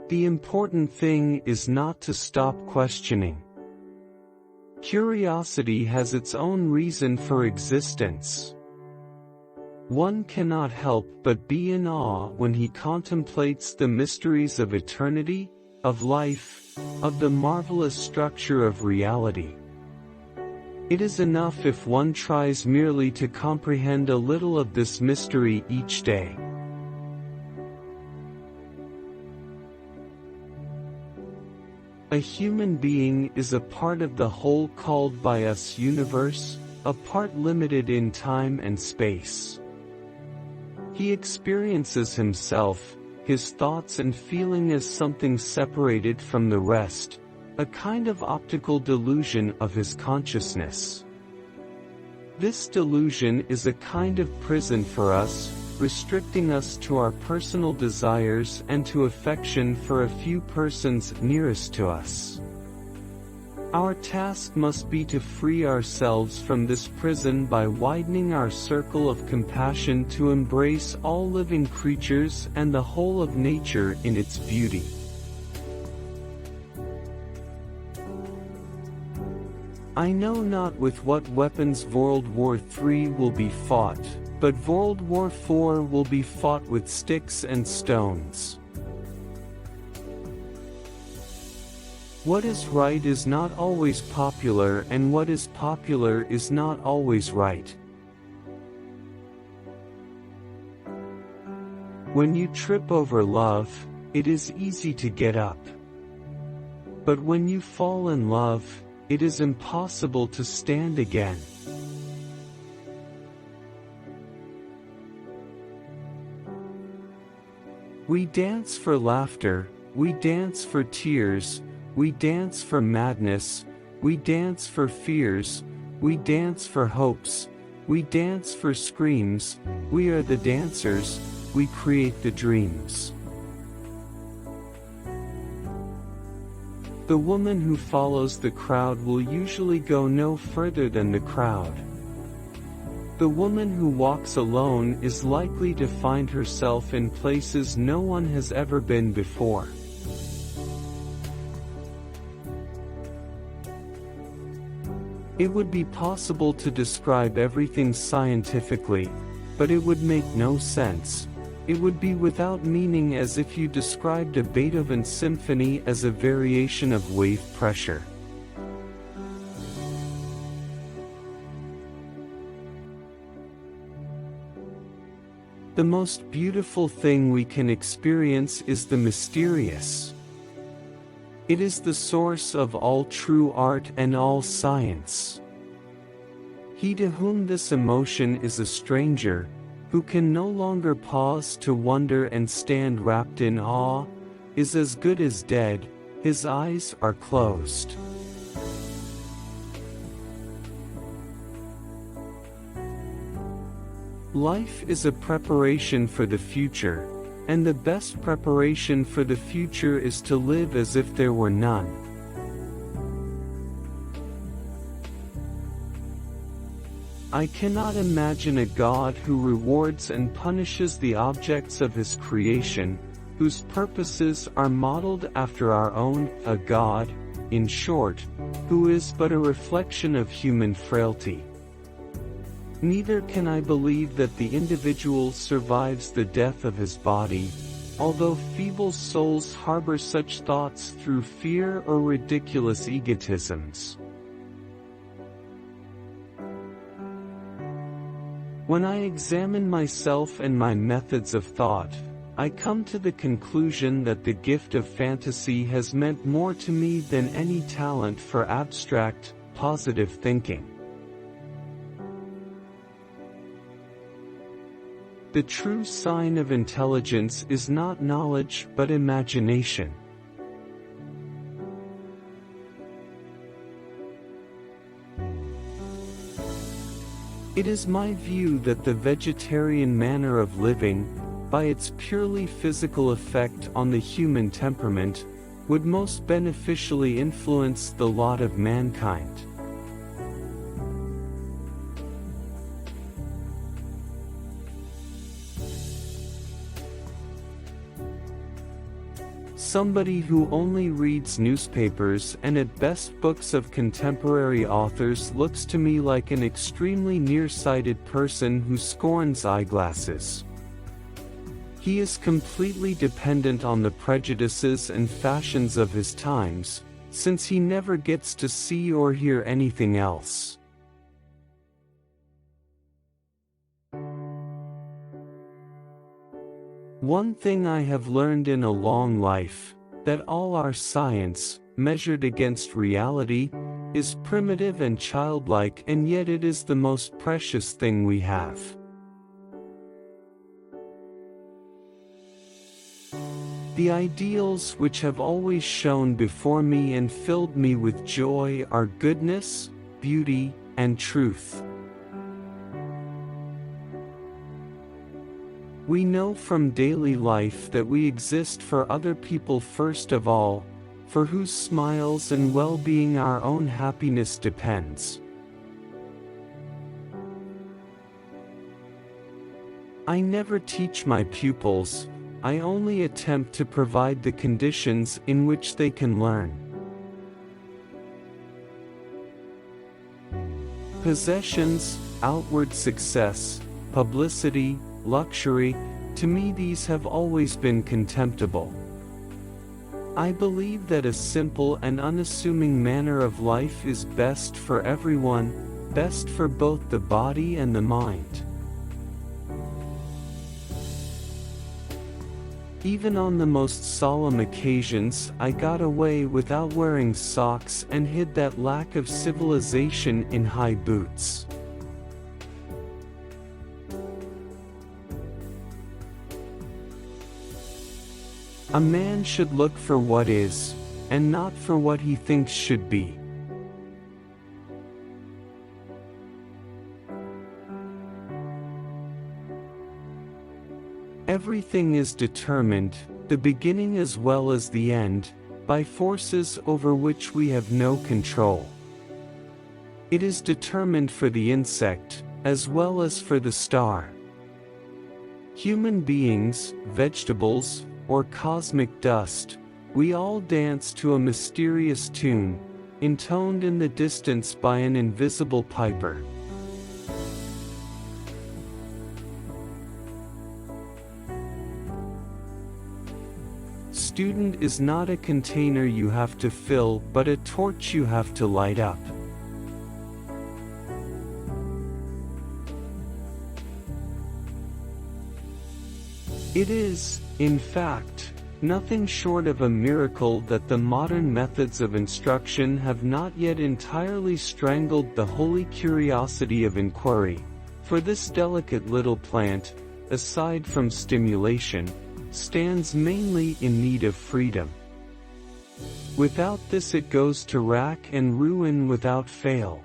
The important thing is not to stop questioning. Curiosity has its own reason for existence. One cannot help but be in awe when he contemplates the mysteries of eternity, of life, of the marvelous structure of reality. It is enough if one tries merely to comprehend a little of this mystery each day. A human being is a part of the whole called by us universe, a part limited in time and space. He experiences himself, his thoughts and feeling as something separated from the rest, a kind of optical delusion of his consciousness. This delusion is a kind of prison for us, restricting us to our personal desires and to affection for a few persons nearest to us. Our task must be to free ourselves from this prison by widening our circle of compassion to embrace all living creatures and the whole of nature in its beauty. I know not with what weapons World War III will be fought, but World War IV will be fought with sticks and stones. What is right is not always popular, and what is popular is not always right. When you trip over love, it is easy to get up. But when you fall in love, it is impossible to stand again. We dance for laughter, we dance for tears, we dance for madness, we dance for fears, we dance for hopes, we dance for screams, we are the dancers, we create the dreams. The woman who follows the crowd will usually go no further than the crowd. The woman who walks alone is likely to find herself in places no one has ever been before. It would be possible to describe everything scientifically, but it would make no sense. It would be without meaning, as if you described a Beethoven symphony as a variation of wave pressure. The most beautiful thing we can experience is the mysterious. It is the source of all true art and all science. He to whom this emotion is a stranger, who can no longer pause to wonder and stand wrapped in awe, is as good as dead, his eyes are closed. Life is a preparation for the future, and the best preparation for the future is to live as if there were none. I cannot imagine a God who rewards and punishes the objects of his creation, whose purposes are modeled after our own, a God, in short, who is but a reflection of human frailty. Neither can I believe that the individual survives the death of his body, although feeble souls harbor such thoughts through fear or ridiculous egotisms. When I examine myself and my methods of thought, I come to the conclusion that the gift of fantasy has meant more to me than any talent for abstract, positive thinking. The true sign of intelligence is not knowledge but imagination. It is my view that the vegetarian manner of living, by its purely physical effect on the human temperament, would most beneficially influence the lot of mankind. Somebody who only reads newspapers and at best books of contemporary authors looks to me like an extremely nearsighted person who scorns eyeglasses. He is completely dependent on the prejudices and fashions of his times, since he never gets to see or hear anything else. One thing I have learned in a long life, that all our science, measured against reality, is primitive and childlike, and yet it is the most precious thing we have. The ideals which have always shone before me and filled me with joy are goodness, beauty, and truth. We know from daily life that we exist for other people first of all, for whose smiles and well-being our own happiness depends. I never teach my pupils, I only attempt to provide the conditions in which they can learn. Possessions, outward success, publicity, luxury, to me these have always been contemptible. I believe that a simple and unassuming manner of life is best for everyone, best for both the body and the mind. Even on the most solemn occasions, I got away without wearing socks and hid that lack of civilization in high boots. A man should look for what is, and not for what he thinks should be. Everything is determined, the beginning as well as the end, by forces over which we have no control. It is determined for the insect, as well as for the star. Human beings, vegetables, or cosmic dust, we all dance to a mysterious tune, intoned in the distance by an invisible piper. Student is not a container you have to fill, but a torch you have to light up. It is, in fact, nothing short of a miracle that the modern methods of instruction have not yet entirely strangled the holy curiosity of inquiry, for this delicate little plant, aside from stimulation, stands mainly in need of freedom. Without this it goes to rack and ruin without fail.